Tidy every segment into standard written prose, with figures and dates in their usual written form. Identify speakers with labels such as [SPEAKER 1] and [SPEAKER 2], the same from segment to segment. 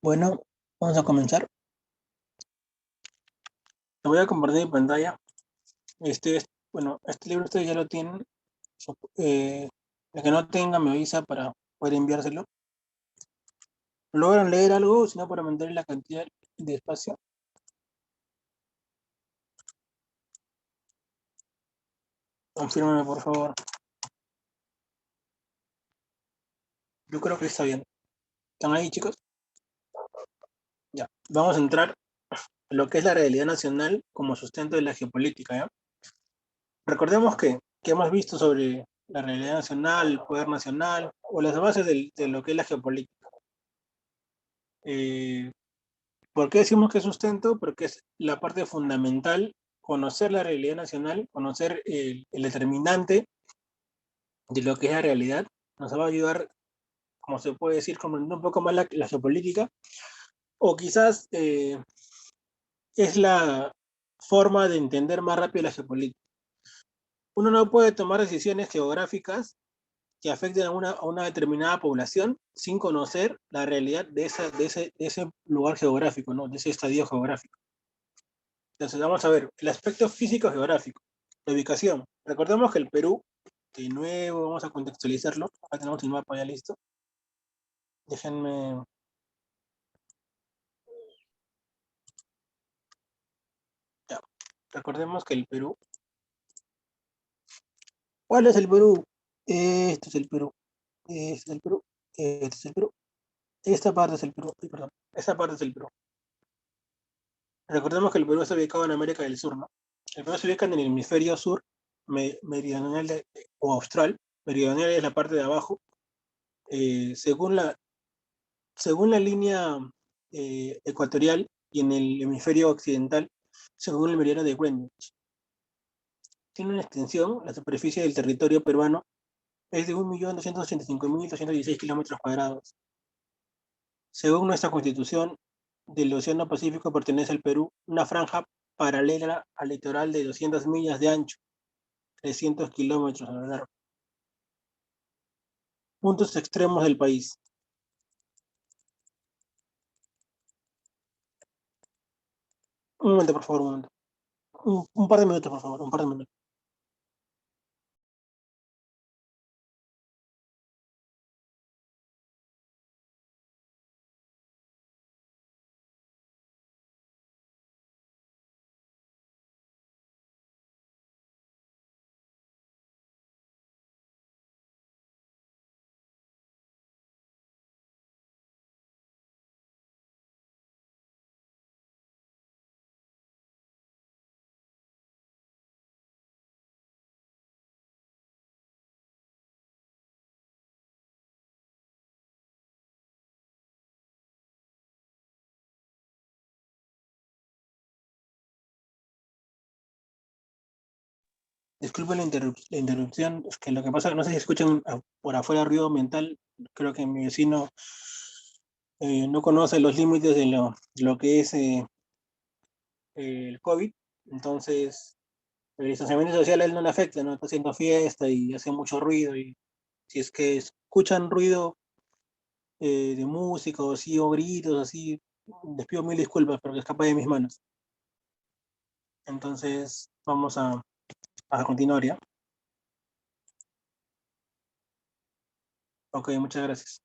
[SPEAKER 1] Bueno, vamos a comenzar. Te voy a compartir mi pantalla. Este libro ustedes ya lo tienen. El que no tenga me avisa para poder enviárselo. ¿Logran leer algo? Si no, para mantener la cantidad de espacio. Confírmame, por favor. Yo creo que está bien. ¿Están ahí, chicos? Ya. Vamos a entrar en lo que es la realidad nacional como sustento de la geopolítica, ¿ya? Recordemos que hemos visto sobre la realidad nacional, el poder nacional, o las bases de lo que es la geopolítica. Eh, ¿Por qué decimos que es sustento? Porque es la parte fundamental, conocer la realidad nacional, conocer el determinante de lo que es la realidad, nos va a ayudar, como se puede decir, comprender un poco más la geopolítica, o quizás es la forma de entender más rápido la geopolítica. Uno no puede tomar decisiones geográficas que afecten a una determinada población sin conocer la realidad de ese lugar geográfico, ¿no? De ese estadio geográfico. Entonces vamos a ver el aspecto físico geográfico, la ubicación. Recordemos que el Perú, de nuevo vamos a contextualizarlo, acá tenemos el mapa ya listo. Déjenme, ya. Recordemos que el Perú, ¿cuál es el Perú? Este es el Perú, este es el Perú, este es el Perú, esta parte es el Perú, ay, perdón, esta parte es el Perú. Recordemos que el Perú está ubicado en América del Sur, ¿no? El Perú se ubica en el hemisferio sur, meridional o austral, meridional es la parte de abajo, según según la línea ecuatorial y en el hemisferio occidental, según el meridiano de Greenwich. Tiene una extensión, la superficie del territorio peruano es de 1.285.216 kilómetros cuadrados. Según nuestra constitución, del Océano Pacífico pertenece al Perú una franja paralela al litoral de 200 millas de ancho, 300 kilómetros a lo largo. Puntos extremos del país. Un momento, por favor, un momento. Un par de minutos, por favor, un par de minutos. Disculpen la interrupción, es que lo que pasa, no sé si escuchan por afuera ruido ambiental, creo que mi vecino no conoce los límites de lo que es el COVID, entonces el distanciamiento social a él no le afecta, ¿no? Está haciendo fiesta y hace mucho ruido, y si es que escuchan ruido de música o así, o gritos así, les pido mil disculpas, pero que escapa de mis manos. Entonces vamos a continuar, ¿ya? Ok, muchas gracias.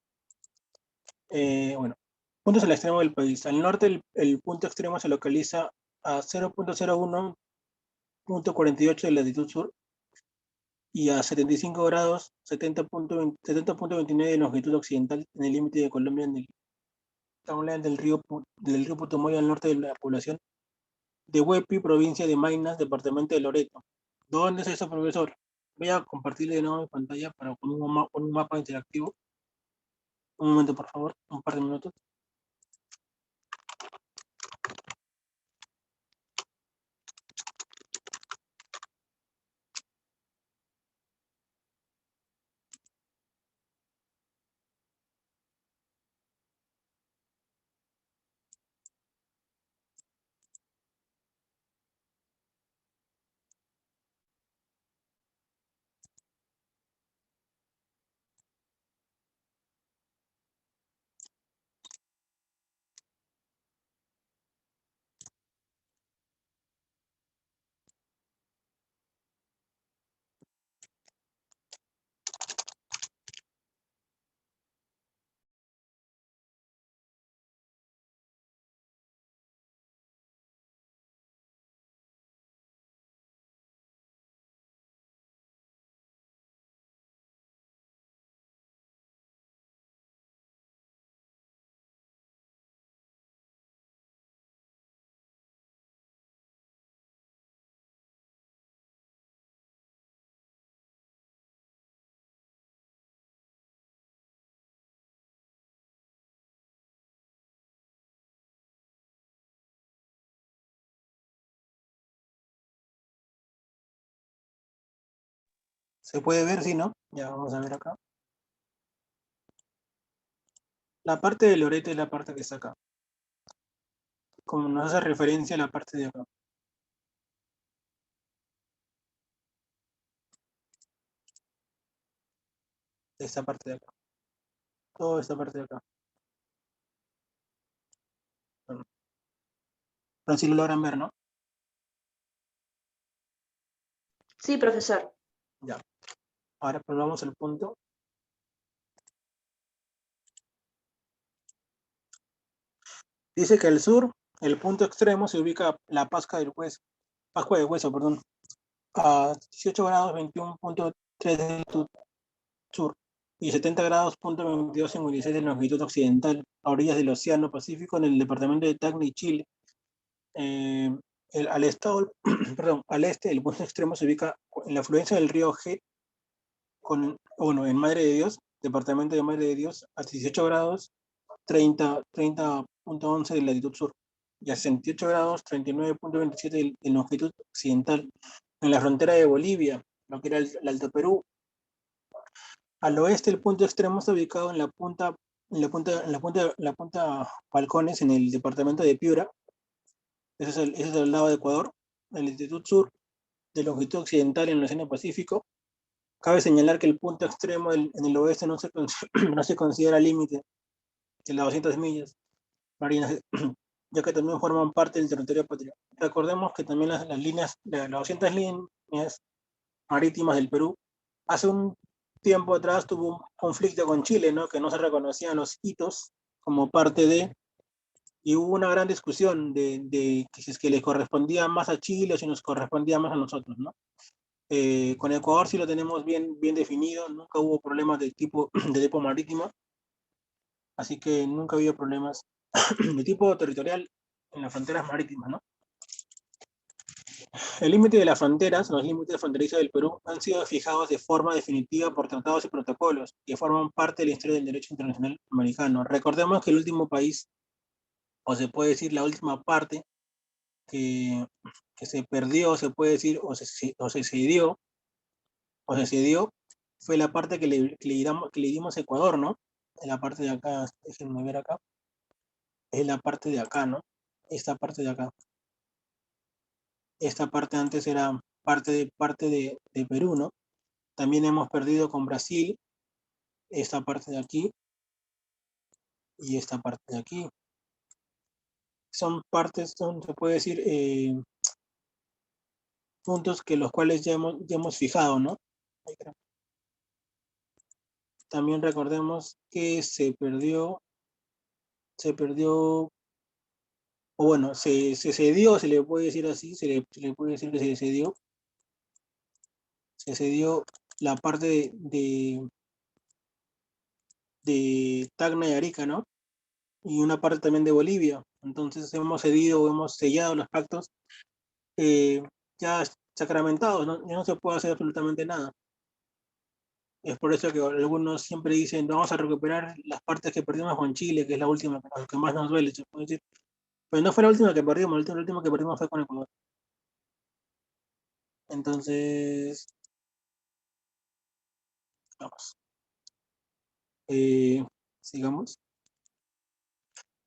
[SPEAKER 1] Bueno, puntos al extremo del país. Al norte, el punto extremo se localiza a 0.01.48 de latitud sur y a 75 grados 70.29 de longitud occidental en el límite de Colombia, en el townland del río Putumayo, al norte de la población de Huepi, provincia de Maynas, departamento de Loreto. ¿Dónde es eso, profesor? Voy a compartirle de nuevo mi pantalla para poner un mapa interactivo. Un momento, por favor, un par de minutos. ¿Se puede ver? Sí, ¿no? Ya, vamos a ver acá. La parte de Loreto es la parte que está acá. Como nos hace referencia a la parte de acá. Esta parte de acá. Toda esta parte de acá. Bueno, pero si lo logran ver, ¿no?
[SPEAKER 2] Sí, profesor.
[SPEAKER 1] Ya. Ahora probamos el punto. Dice que al sur, el punto extremo, se ubica la Pascua del Hueso, perdón, a 18 grados 21.3 de latitud sur y 70 grados punto 22 en 16 de longitud occidental, a orillas del Océano Pacífico en el departamento de Tacna y Chile. Eh, al, estado, perdón, al este, el punto extremo se ubica en la afluencia del río G, bueno, en Madre de Dios, departamento de Madre de Dios, a 18 grados 30.11 de latitud sur y a 68 grados 39.27 de longitud occidental, en la frontera de Bolivia, lo que era el Alto Perú. Al oeste, el punto extremo está ubicado en la punta Balcones, en el departamento de Piura. Ese es el lado de Ecuador. En la latitud sur, de longitud occidental en el Océano Pacífico. Cabe señalar que el punto extremo en el oeste no se, no se considera límite de las 200 millas marinas, ya que también forman parte del territorio patrio. Recordemos que también las líneas, las 200 líneas marítimas del Perú, hace un tiempo atrás tuvo un conflicto con Chile, ¿no? Que no se reconocían los hitos como parte de, y hubo una gran discusión de que si es que le correspondía más a Chile o si nos correspondía más a nosotros, ¿no? Con Ecuador sí lo tenemos bien definido, nunca hubo problemas de tipo marítimo, así que nunca ha habido problemas de tipo territorial en las fronteras marítimas, ¿no? El límite de las fronteras, los límites fronterizos del Perú, han sido fijados de forma definitiva por tratados y protocolos que forman parte de la historia del derecho internacional americano. Recordemos que el último país, o se puede decir la última parte, que, que se perdió, se puede decir, o se cedió, fue la parte que le dimos a Ecuador, ¿no? En la parte de acá, déjenme ver acá, es la parte de acá, ¿no? Esta parte de acá. Esta parte antes era parte de Perú, ¿no? También hemos perdido con Brasil esta parte de aquí y esta parte de aquí. Son partes, se puede decir, puntos que los cuales ya hemos fijado, ¿no? También recordemos que se perdió, o bueno, se cedió, se le puede decir así, se le puede decir que se cedió la parte de Tacna y Arica, ¿no? Y una parte también de Bolivia. Entonces hemos cedido o hemos sellado los pactos eh, ya sacramentados, ¿no? Ya no se puede hacer absolutamente nada. Es por eso que algunos siempre dicen, vamos a recuperar las partes que perdimos con Chile, que es la última, lo que más nos duele, se puede decir. Pero no fue la última que perdimos, la última que perdimos fue con Ecuador. Entonces, vamos. Eh, sigamos.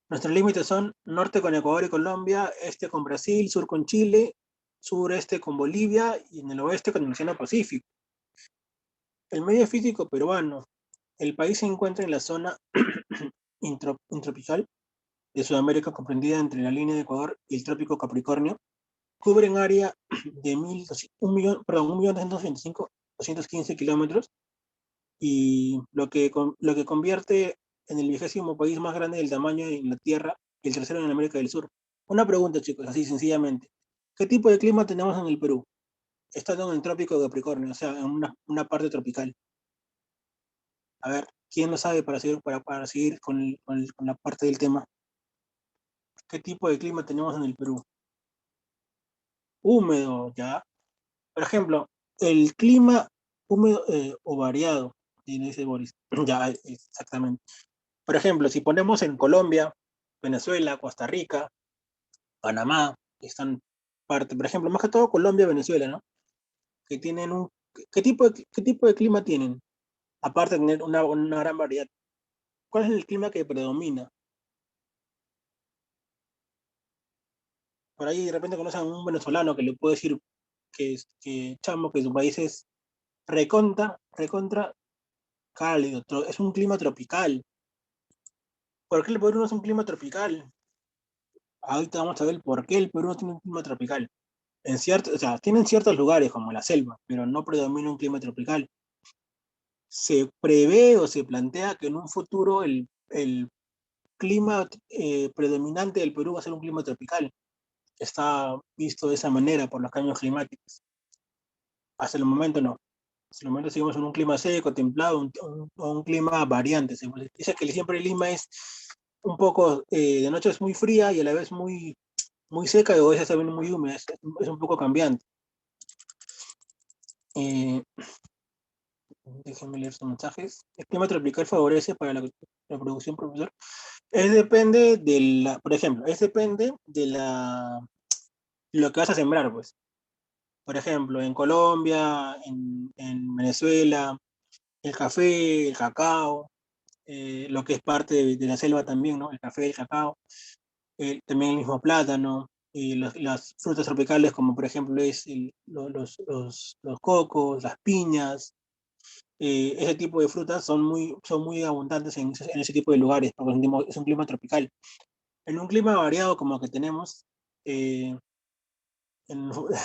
[SPEAKER 1] Nuestros límites son norte con Ecuador y Colombia, este con Brasil, sur con Chile, sureste con Bolivia y en el oeste con el Océano Pacífico. El medio físico peruano. El país se encuentra en la zona introtropical de Sudamérica, comprendida entre la línea de Ecuador y el trópico Capricornio. Cubre un área de 1.215 kilómetros y lo que convierte en el 20º país más grande del tamaño en la Tierra y el tercero en América del Sur. Una pregunta, chicos, así sencillamente. ¿Qué tipo de clima tenemos en el Perú? Estando en el trópico de Capricornio, o sea, en una parte tropical. A ver, ¿quién lo sabe para seguir con la parte del tema? ¿Qué tipo de clima tenemos en el Perú? Húmedo, ya. Por ejemplo, el clima húmedo o variado, dice Boris. Ya, exactamente. Por ejemplo, si ponemos en Colombia, Venezuela, Costa Rica, Panamá, que están parte, por ejemplo, más que todo Colombia y Venezuela, ¿no? Que tienen qué tipo de clima tienen? Aparte de tener una gran variedad. ¿Cuál es el clima que predomina? Por ahí de repente conocen a un venezolano que le puede decir que chamo, que su país es recontra cálido, es un clima tropical. ¿Por qué el Perú no es un clima tropical? Ahorita vamos a ver por qué el Perú no tiene un clima tropical. O sea, tienen ciertos lugares como la selva, pero no predomina un clima tropical. Se prevé o se plantea que en un futuro el clima predominante del Perú va a ser un clima tropical. Está visto de esa manera por los cambios climáticos. Hasta el momento no. Hasta el momento seguimos en un clima seco, templado, un clima variante. Dice que siempre Lima es un poco, de noche es muy fría y a la vez muy seca y a veces también muy húmeda. Es un poco cambiante. Eh, Déjenme leer sus mensajes. El clima tropical favorece para la producción, profesor. Depende de por ejemplo, depende de lo que vas a sembrar, pues. Por ejemplo, en Colombia, en Venezuela, el café, el cacao, lo que es parte de la selva también, ¿no? El café, el cacao, también el mismo plátano, y las frutas tropicales como por ejemplo los cocos, las piñas, ese tipo de frutas son muy abundantes en ese tipo de lugares, porque es un clima tropical. En un clima variado como que tenemos, eh,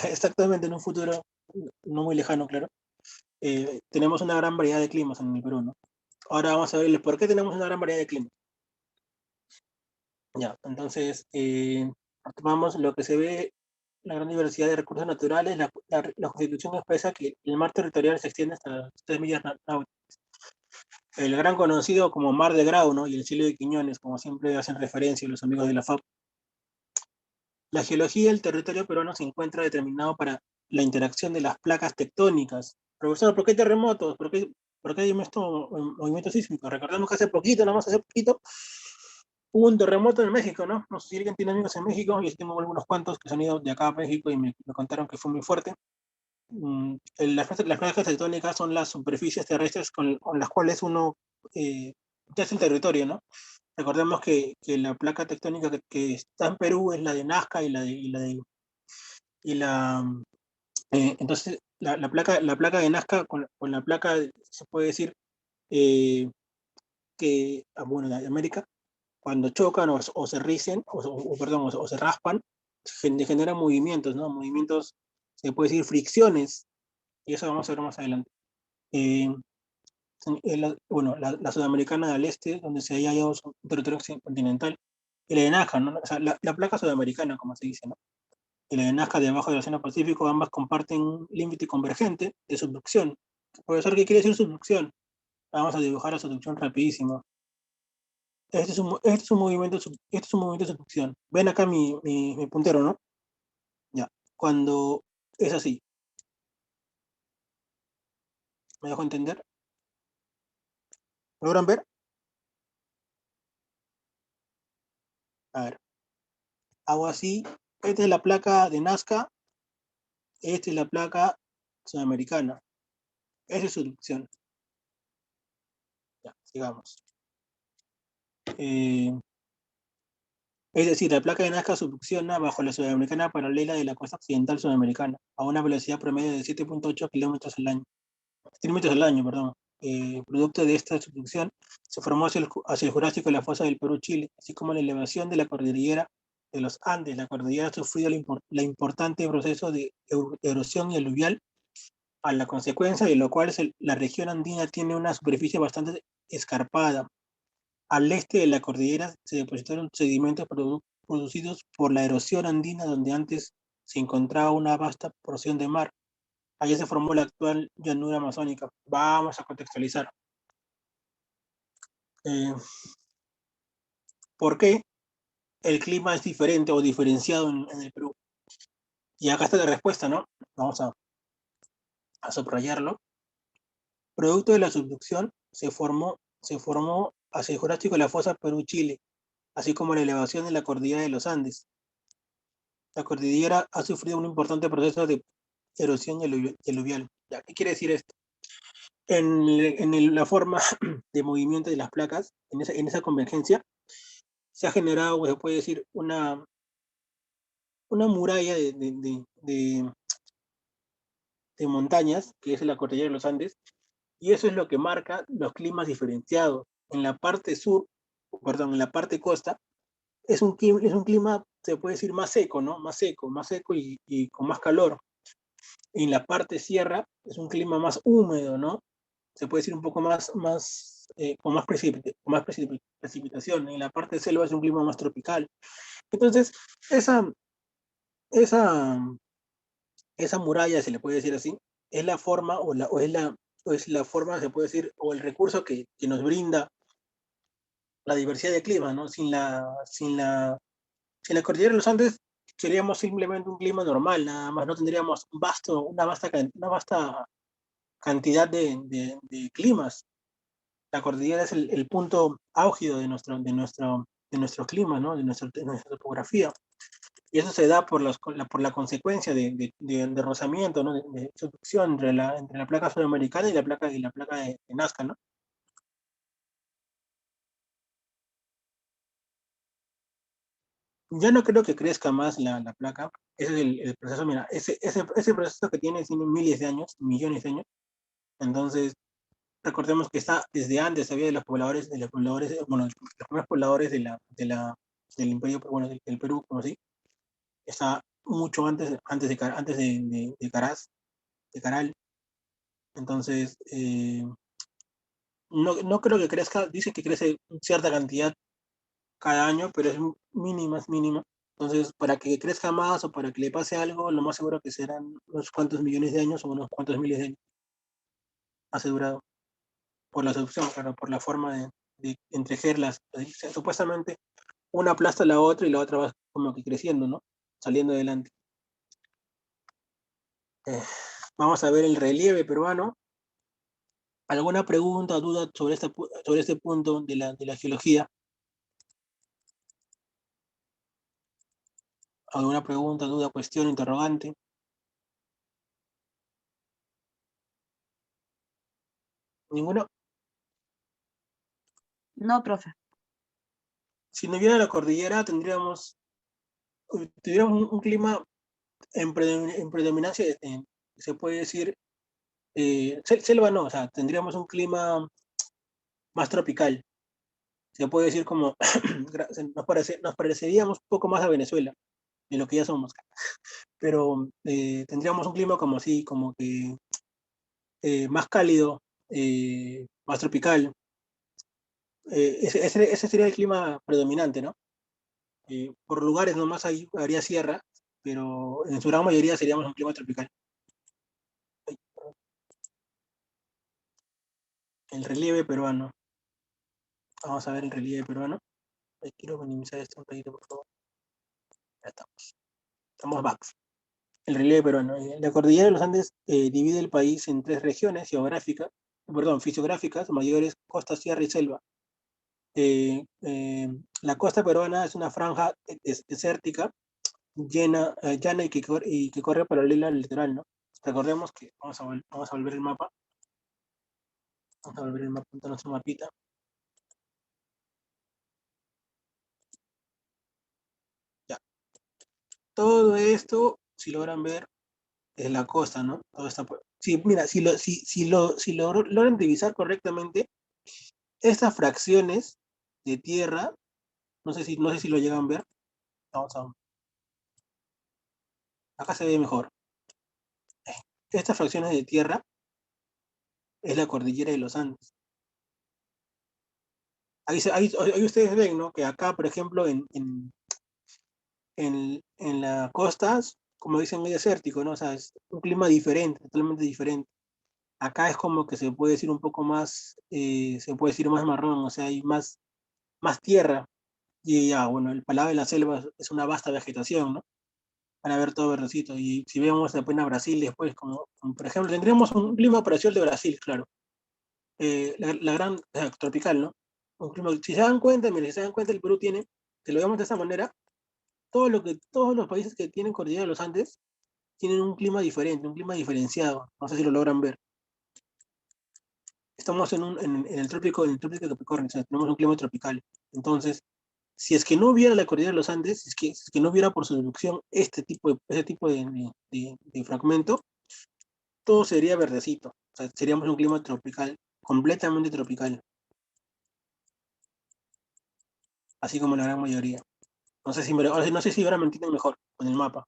[SPEAKER 1] exactamente en un futuro no muy lejano, claro, tenemos una gran variedad de climas en el Perú, ¿no? Ahora vamos a ver por qué tenemos una gran variedad de climas. Ya, entonces, tomamos lo que se ve, la gran diversidad de recursos naturales. La Constitución expresa que el mar territorial se extiende hasta 3 millas náuticas. El gran conocido como Mar de Grau, ¿no? Y el cielo de Quiñones, como siempre hacen referencia los amigos de la FAP. La geología del territorio peruano se encuentra determinado para la interacción de las placas tectónicas. Profesor, ¿por qué terremotos? ¿Por qué hay movimientos sísmicos? Recordemos que hace poquito, nada más hace poquito, hubo un terremoto en México, ¿no? No sé si alguien tiene amigos en México, yo tengo algunos cuantos que se han ido de acá a México y me contaron que fue muy fuerte. Las placas tectónicas son las superficies terrestres con las cuales uno ya es el territorio, ¿no? Recordemos que la placa tectónica que está en Perú es la de Nazca entonces la placa de Nazca con la placa, se puede decir, eh, bueno, de América, cuando chocan o se ricen, perdón, o se raspan, generan movimientos, ¿no? Movimientos, se puede decir fricciones, y eso vamos a ver más adelante. Eh, bueno, la sudamericana del este, donde se halla un territorio continental, y la de Nazca, ¿no? O sea, la placa sudamericana, como se dice, ¿no? Y la de Nazca debajo del Océano Pacífico, ambas comparten un límite convergente de subducción. Profesor, ¿qué quiere decir subducción? Vamos a dibujar la subducción rapidísimo. Este es un movimiento, este es un movimiento de subducción. Ven acá mi puntero, ¿no? Ya. Cuando es así, ¿me dejo entender? ¿Logran ver? A ver, hago así. Esta es la placa de Nazca, esta es la placa sudamericana. Esa es subducción. Ya, sigamos. Eh, Es decir, la placa de Nazca subducciona bajo la sudamericana paralela de la costa occidental sudamericana, a una velocidad promedio de 7,8 kilómetros al año, perdón. Producto de esta subducción, se formó hacia el Jurásico la fosa del Perú-Chile, así como la elevación de la cordillera de los Andes. La cordillera ha sufrido la importante proceso de erosión y aluvial, a la consecuencia de lo cual la región andina tiene una superficie bastante escarpada. Al este de la cordillera se depositaron sedimentos producidos por la erosión andina, donde antes se encontraba una vasta porción de mar. Allí se formó la actual llanura amazónica. Vamos a contextualizar. Eh, ¿Por qué el clima es diferente o diferenciado en el Perú? Y acá está la respuesta, ¿no? Vamos a subrayarlo. Producto de la subducción se formó hacia el Jurásico la fosa Perú-Chile, así como la elevación de la cordillera de los Andes. La cordillera ha sufrido un importante proceso de erosión y aluvial. Ya, ¿qué quiere decir esto? La forma de movimiento de las placas, en esa convergencia, se ha generado, se puede decir, una muralla de montañas, que es la cordillera de los Andes, y eso es lo que marca los climas diferenciados. En la parte sur, perdón, en la parte costa, es un clima, se puede decir, más seco, ¿no? Más seco y con más calor. En la parte sierra es un clima más húmedo, ¿no? Se puede decir un poco con precipitación. En la parte selva es un clima más tropical. Entonces, esa, esa, esa muralla, se le puede decir así, es la forma o es la forma, se puede decir, o el recurso que nos brinda la diversidad de clima, ¿no? Sin la cordillera de los Andes seríamos simplemente un clima normal, nada más, no tendríamos una vasta cantidad de climas. La cordillera es el punto álgido de nuestro clima, ¿no? De nuestra topografía. Y eso se da por la consecuencia de rozamiento, ¿no? De subducción entre la placa sudamericana y la placa de Nazca, ¿no? Yo no creo que crezca más la placa. Ese es el proceso, mira, ese proceso que tiene miles de años, millones de años. Entonces, recordemos que está desde antes, había de los pobladores, bueno, los primeros pobladores del imperio, bueno, del Perú, como así, está mucho antes de Caraz, de Caral. Entonces, no creo que crezca, dice que crece cierta cantidad cada año, pero es mínima, es mínima. Entonces, para que crezca más o para que le pase algo, lo más seguro que serán unos cuantos millones de años o unos cuantos miles de años asegurado, por la seducción, claro, por la forma de entretejerlas. Supuestamente una aplasta a la otra y la otra va como que creciendo, ¿no? Saliendo adelante. Eh, Vamos a ver el relieve peruano. ¿Alguna pregunta o duda sobre este punto de la geología? ¿Alguna pregunta, duda, cuestión, interrogante? ¿Ninguno?
[SPEAKER 2] No, profe.
[SPEAKER 1] Si no hubiera la cordillera, tuviéramos un clima en predominancia, se puede decir, selva no, o sea, tendríamos un clima más tropical. Se puede decir como, nos pareceríamos un poco más a Venezuela, de lo que ya somos, pero tendríamos un clima como así, como que más cálido, más tropical. Ese sería el clima predominante, ¿no? Por lugares nomás ahí habría sierra, pero en su gran mayoría seríamos un clima tropical. El relieve peruano. Vamos a ver el relieve peruano. Quiero minimizar esto un poquito, por favor. Ya estamos. Estamos back. El relieve peruano. La cordillera de los Andes divide el país en tres regiones geográficas, perdón, fisiográficas, mayores, costa, sierra y selva. La costa peruana es una franja desértica, llana y que corre paralela al litoral, ¿no? Recordemos que, vamos a volver el mapa, vamos a volver el mapa, nuestro mapita. Ya. Todo esto, si logran ver, es la costa, ¿no? Todo está sí, mira, si lo logran divisar correctamente, estas fracciones de tierra, no sé si lo llegan a ver. Vamos a, acá se ve mejor. Estas fracciones de tierra es la cordillera de los Andes. Ahí ustedes ven, ¿no? Que acá, por ejemplo, en las costas, como dicen, es desértico, ¿no? O sea, es un clima diferente, totalmente diferente. Acá es como que se puede decir un poco más, se puede decir más marrón, o sea, hay más tierra. Y ya, bueno, el Palau de la Selva es una vasta vegetación, ¿no? Van a ver todo verdecito. Y si vemos después a Brasil, después, como por ejemplo, tendríamos un clima parecido al de Brasil, claro. La gran, tropical, ¿no? Un clima, si se dan cuenta, miren, si se dan cuenta, el Perú tiene, que lo vemos de esa manera, todos los países que tienen cordillera de los Andes tienen un clima diferente, un clima diferenciado. No sé si lo logran ver. Estamos en el trópico de Capricornio, o sea, tenemos un clima tropical. Entonces, si es que no hubiera la cordillera de los Andes, si es que no hubiera por su deducción ese tipo de fragmento, todo sería verdecito. O sea, seríamos un clima tropical, completamente tropical, así como la gran mayoría. No sé si ahora me entienden mejor con el mapa.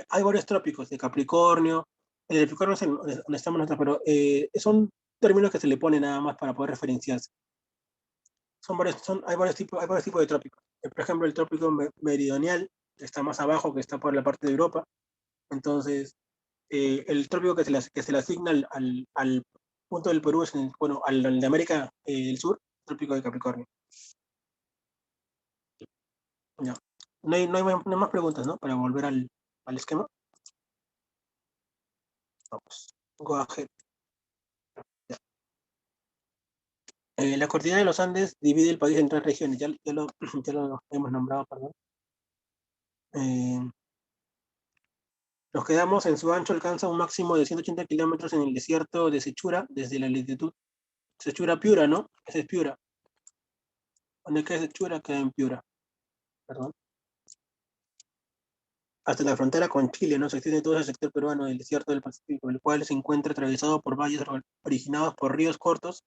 [SPEAKER 1] Hay varios trópicos, de Capricornio. El de Capricornio es donde estamos nosotros, pero son términos que se le ponen nada más para poder referenciarse. Hay varios tipos de trópicos. Por ejemplo, el trópico meridional, que está más abajo, que está por la parte de Europa. Entonces, el trópico que se le asigna al punto del Perú es, bueno, al de América del Sur, trópico de Capricornio. Ya. No hay más preguntas, ¿no? Para volver al esquema. Vamos. Go ahead. Ya. La cordillera de los Andes divide el país en tres regiones. Ya lo hemos nombrado, perdón. Nos quedamos en su ancho, alcanza un máximo de 180 kilómetros en el desierto de Sechura, desde la latitud Sechura-Piura, ¿no? Ese es Piura. ¿Dónde queda Sechura? Queda en Piura, perdón. Hasta la frontera con Chile, ¿no? Se extiende todo el sector peruano del desierto del Pacífico, el cual se encuentra atravesado por valles originados por ríos cortos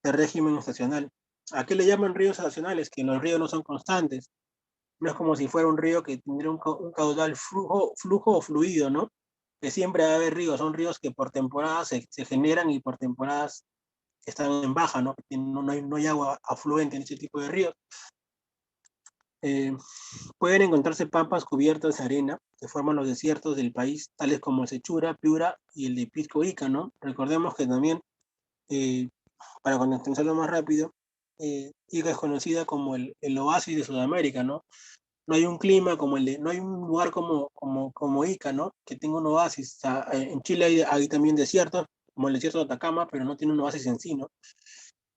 [SPEAKER 1] de régimen estacional. ¿A qué le llaman ríos estacionales? Que los ríos no son constantes. No es como si fuera un río que tendría un caudal flujo o fluido, ¿no? Que siempre va a haber ríos. Son ríos que por temporadas se generan y por temporadas están en baja, ¿no? No hay agua afluente en ese tipo de ríos. Pueden encontrarse pampas cubiertas de arena que forman los desiertos del país, tales como el Sechura, Piura y el de Pisco Ica, ¿no? Recordemos que también, eh, para contextualizarlo más rápido, Ica es conocida como el oasis de Sudamérica, ¿no? No hay un clima no hay un lugar como Ica, ¿no? Que tenga un oasis. O sea, en Chile hay también desiertos, como el desierto de Atacama, pero no tiene un oasis en sí, ¿no?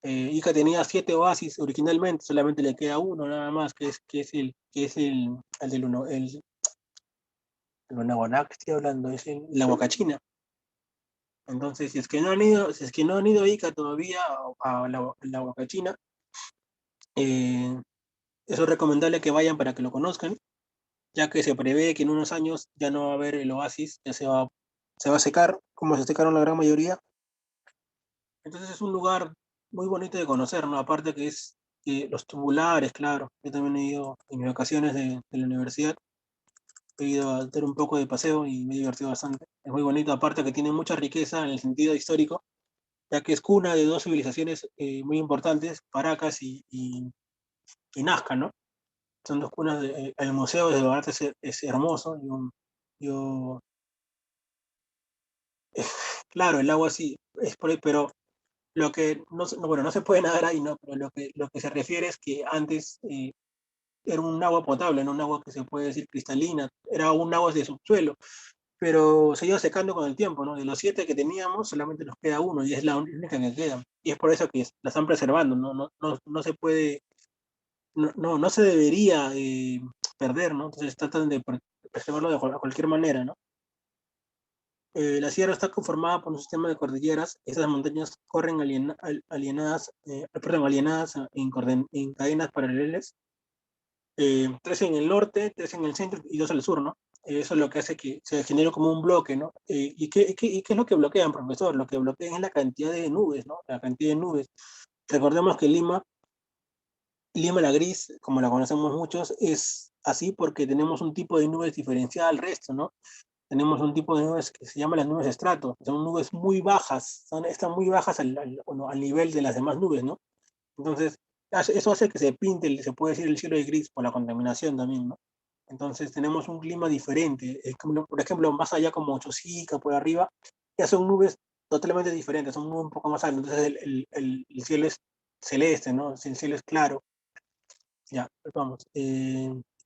[SPEAKER 1] Ica tenía 7 oasis originalmente, solamente le queda uno nada más, el del uno, el Unaguaná que estoy hablando, es la Huacachina. Entonces, si es que no han ido a Ica todavía a la Huacachina, eh, eso es recomendable que vayan para que lo conozcan, ya que se prevé que en unos años ya no va a haber el oasis, se va a secar, como se secaron la gran mayoría. Entonces es un lugar muy bonito de conocer, ¿no? Aparte que es los tubulares, claro. Yo también he ido en mis vacaciones de la universidad, he ido a hacer un poco de paseo y me he divertido bastante. Es muy bonito, aparte que tiene mucha riqueza en el sentido histórico, ya que es cuna de dos civilizaciones muy importantes, Paracas y Nazca, ¿no? Son dos cunas, el museo de verdad es hermoso. Claro, el agua sí, es por ahí, pero lo que bueno, no se puede nadar ahí, ¿no? Pero lo que se refiere es que antes era un agua potable, no un agua que se puede decir cristalina, era un agua de subsuelo, pero se iba secando con el tiempo, ¿no? De los 7 que teníamos, solamente nos queda uno y es la única que queda. Y es por eso que la están preservando, no se puede, no se debería perder, ¿no? Entonces tratan de preservarlo de cualquier manera, ¿no? La sierra está conformada por un sistema de cordilleras. Estas montañas corren alienadas en cadenas paralelas. Tres en el norte, tres en el centro y dos al sur, ¿no? Eso es lo que hace que se genere como un bloque, ¿no? ¿Y qué es lo que bloquean, profesor? Lo que bloquean es la cantidad de nubes, ¿no? La cantidad de nubes. Recordemos que Lima la gris, como la conocemos muchos, es así porque tenemos un tipo de nubes diferenciada al resto, ¿no? Tenemos un tipo de nubes que se llama las nubes estrato. Son nubes muy bajas, están muy bajas al nivel de las demás nubes, ¿no? Entonces, eso hace que se pinte, se puede decir, el cielo de gris por la contaminación también, ¿no? Entonces, tenemos un clima diferente. Por ejemplo, más allá como Chosica, por arriba, ya son nubes totalmente diferentes, son nubes un poco más altas. Entonces, el cielo es celeste, ¿no? El cielo es claro. Ya, pues vamos.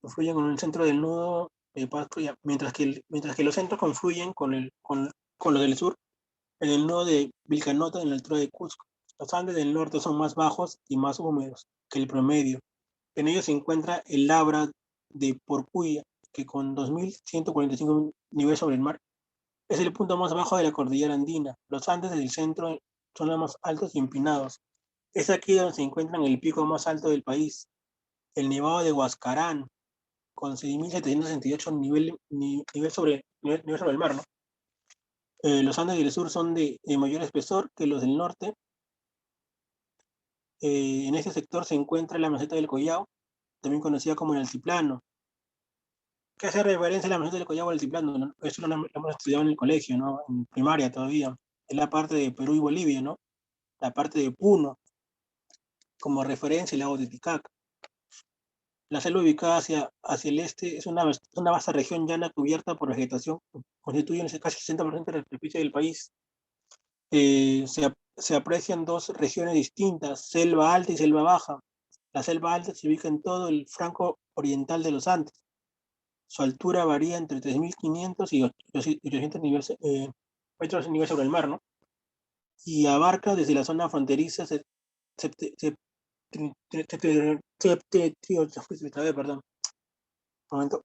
[SPEAKER 1] Confluyen con el centro del nudo de Pasco, ya, mientras que los centros confluyen con los del sur en el nudo de Vilcanota en la altura de Cusco. Los Andes del norte son más bajos y más húmedos que el promedio. En ellos se encuentra el Labra de Porcuya, que con 2.145 niveles sobre el mar, es el punto más bajo de la cordillera andina. Los Andes del centro son los más altos y empinados. Es aquí donde se encuentra el pico más alto del país, el Nevado de Huascarán, con 6.768 nivel sobre el mar, ¿no? Los Andes del sur son de mayor espesor que los del norte. En este sector se encuentra la meseta del Collao, también conocida como el altiplano. ¿Qué hace referencia a la meseta del Collao al altiplano? ¿No? Eso lo hemos estudiado en el colegio, ¿no? En primaria todavía. Es la parte de Perú y Bolivia, ¿no? La parte de Puno, como referencia el lago Titicaca. La selva ubicada hacia el este es una vasta región llana cubierta por vegetación, constituye casi 60% de la superficie del país. Se aprecian dos regiones distintas, selva alta y selva baja. La selva alta se ubica en todo el flanco oriental de los Andes. Su altura varía entre 3.500 y 800 metros de nivel sobre el mar, ¿no? Y abarca desde la zona fronteriza perdón, un momento,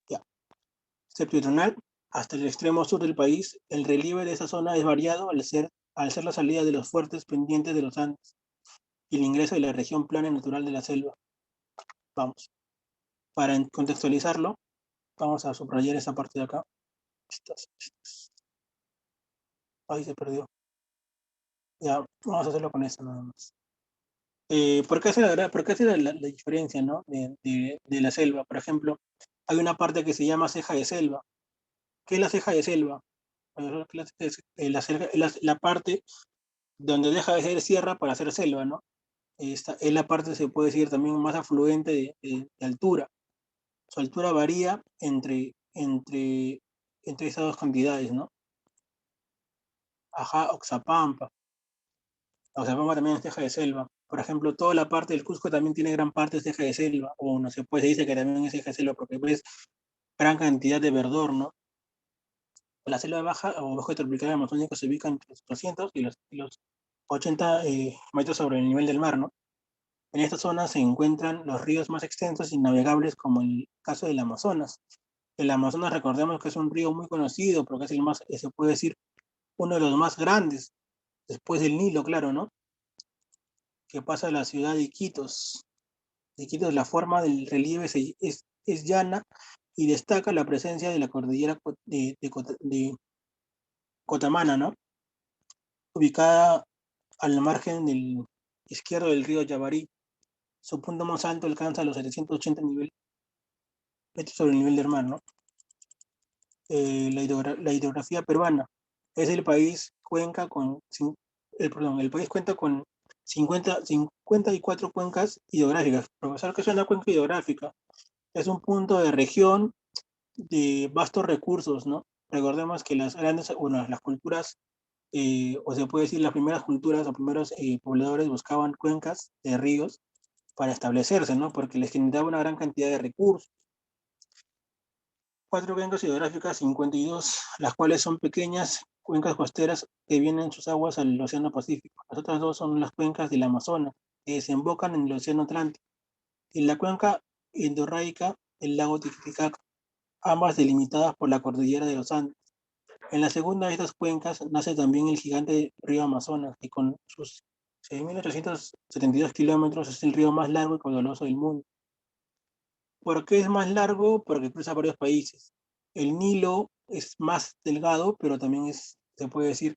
[SPEAKER 1] ya, septentrional hasta el extremo sur del país. El relieve de esa zona es variado al ser la salida de los fuertes pendientes de los Andes y el ingreso de la región plana natural de la selva. Vamos, para contextualizarlo, vamos a subrayar esa parte de acá. Ahí se perdió. Ya, vamos a hacerlo con eso nada más. ¿Por qué hace la diferencia, ¿no? de la selva? Por ejemplo, hay una parte que se llama ceja de selva. ¿Qué es la ceja de selva? La parte donde deja de ser sierra para ser selva, ¿no? Esta es la parte, se puede decir, también más afluente de altura. Su altura varía entre esas dos cantidades, ¿no? Ajá, Oxapampa. Oxapampa también es ceja de selva. Por ejemplo, toda la parte del Cusco también tiene gran parte de ceja de selva, o no se puede, se dice que también es ceja de selva porque ves gran cantidad de verdor, ¿no? La selva baja o bosque tropical amazónico se ubica entre los 200 y los 80 metros sobre el nivel del mar, ¿no? En esta zona se encuentran los ríos más extensos y navegables, como el caso del Amazonas. El Amazonas, recordemos que es un río muy conocido, porque es el más, se puede decir, uno de los más grandes, después del Nilo, claro, ¿no? Que pasa a la ciudad de Iquitos. Iquitos, la forma del relieve es llana y destaca la presencia de la cordillera de Cotamana, ¿no? Ubicada al margen del izquierdo del río Yabarí. Su punto más alto alcanza los 780 metros sobre el nivel del mar, ¿no? La hidrografía peruana. Es el país el país cuenta con 54 cuencas hidrográficas. Profesor, ¿qué es una cuenca hidrográfica? Es un punto de región de vastos recursos, ¿no? Recordemos que las culturas, o se puede decir las primeras culturas o primeros pobladores buscaban cuencas de ríos para establecerse, ¿no? Porque les generaba una gran cantidad de recursos. 4 cuencas hidrográficas, 52, las cuales son pequeñas cuencas costeras que vienen sus aguas al Océano Pacífico. Las otras dos son las cuencas del Amazonas, que desembocan en el Océano Atlántico. En la cuenca endorreica, el lago Titicaca, ambas delimitadas por la cordillera de los Andes. En la segunda de estas cuencas nace también el gigante río Amazonas, que con sus 6.872 kilómetros es el río más largo y caudaloso del mundo. ¿Por qué es más largo? Porque cruza varios países. El Nilo es más delgado, pero también se puede decir,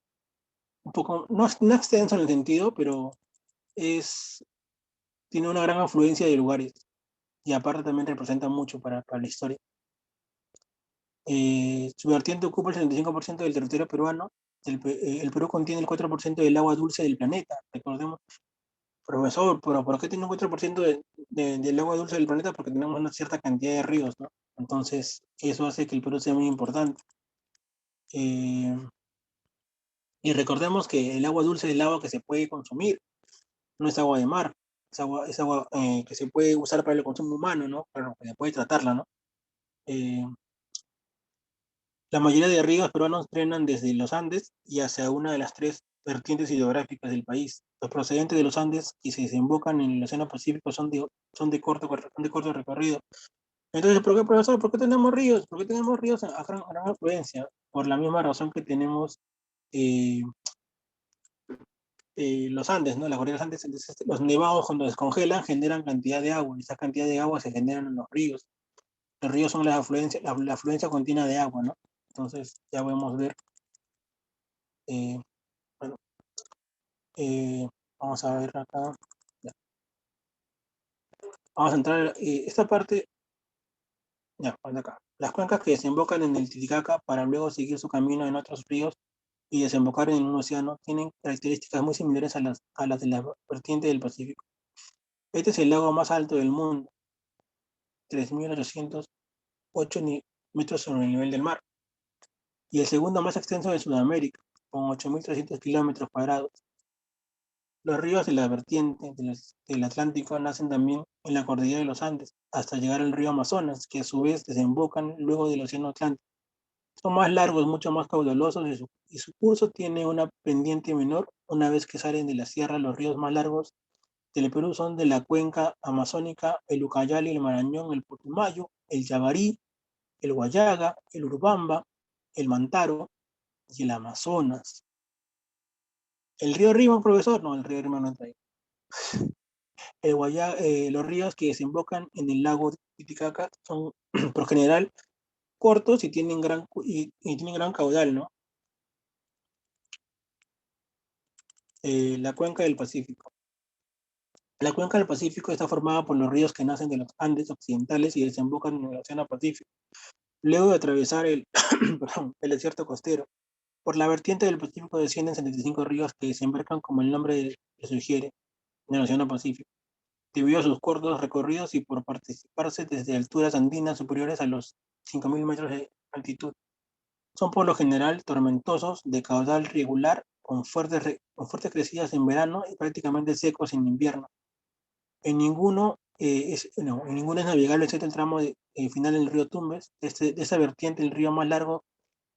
[SPEAKER 1] un poco, no extenso en el sentido, pero es, tiene una gran afluencia de lugares. Y aparte también representa mucho para la historia. Su vertiente ocupa el 75% del territorio peruano. El Perú contiene el 4% del agua dulce del planeta. Recordemos, profesor, pero ¿por qué tiene un 4% del agua dulce del planeta? Porque tenemos una cierta cantidad de ríos, ¿no? Entonces, eso hace que el Perú sea muy importante. Eh, y recordemos que el agua dulce es el agua que se puede consumir, no es agua de mar, es agua que se puede usar para el consumo humano, ¿no? Pero que se puede tratarla, ¿no? Eh, La mayoría de ríos peruanos drenan desde los Andes y hacia una de las tres vertientes hidrográficas del país. Los procedentes de los Andes que se desembocan en el Océano Pacífico son de corto recorrido. Entonces, ¿por qué, profesor? ¿Por qué tenemos ríos? ¿Por qué tenemos ríos a gran afluencia? Por la misma razón que tenemos eh, los Andes, ¿no? Las cordilleras Andes, entonces, los nevados cuando descongelan generan cantidad de agua, y esa cantidad de agua se generan en los ríos. Los ríos son la afluencia continua de agua, ¿no? Entonces, ya podemos ver, eh, bueno, vamos a ver acá, ya. Vamos a entrar, esta parte, ya, por acá. Las cuencas que desembocan en el Titicaca para luego seguir su camino en otros ríos y desembocar en un océano tienen características muy similares a las de la vertiente del Pacífico. Este es el lago más alto del mundo, 3.808 metros sobre el nivel del mar, y el segundo más extenso de Sudamérica, con 8.300 kilómetros cuadrados. Los ríos de la vertiente del Atlántico nacen también en la cordillera de los Andes, hasta llegar al río Amazonas, que a su vez desembocan luego del océano Atlántico. Son más largos, mucho más caudalosos, y su curso tiene una pendiente menor. Una vez que salen de la sierra, los ríos más largos del Perú son de la cuenca amazónica, el Ucayali, el Marañón, el Putumayo, el Yabarí, el Guayaga, el Urubamba, el Mantaro y el Amazonas. El río Rima, profesor, no, el río Rima no entra ahí. Los ríos que desembocan en el lago Titicaca son, por general, cortos y tienen gran caudal, ¿no? La cuenca del Pacífico. La cuenca del Pacífico está formada por los ríos que nacen de los Andes occidentales y desembocan en el Océano Pacífico. Luego de atravesar el desierto costero, por la vertiente del Pacífico descienden 75 ríos que desembarcan, como el nombre le sugiere, en el Océano Pacífico, debido a sus cortos recorridos y por participarse desde alturas andinas superiores a los 5.000 metros de altitud. Son por lo general tormentosos, de caudal regular, con fuertes crecidas en verano y prácticamente secos en invierno. En ninguno es navegable excepto el tramo final del río Tumbes. De esa vertiente, el río más largo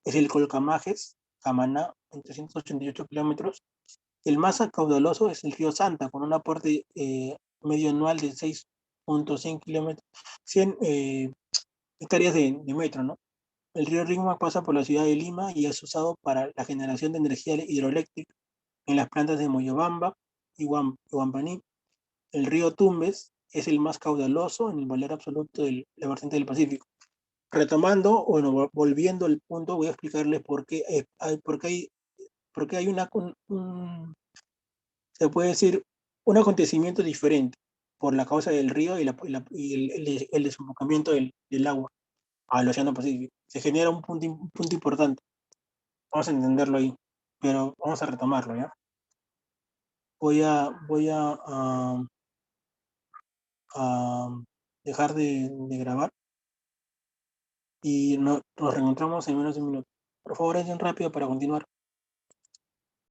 [SPEAKER 1] es el Colcamajes, Camaná, en 388 kilómetros. El más caudaloso es el río Santa, con un aporte medio anual de 6.100 kilómetros, 100 hectáreas de metro, ¿no? El río Ringma pasa por la ciudad de Lima y es usado para la generación de energía hidroeléctrica en las plantas de Moyobamba y Huampaní. El río Tumbes es el más caudaloso en el valor absoluto de la vertiente del Pacífico. Retomando, bueno, volviendo al punto, voy a explicarles por qué hay se puede decir, un acontecimiento diferente por la causa del río y el desembocamiento del agua al Océano Pacífico. Se genera un punto importante. Vamos a entenderlo ahí, pero vamos a retomarlo, ¿ya? Voy a dejar de grabar y nos reencontramos en menos de un minuto. Por favor, es rápido para continuar.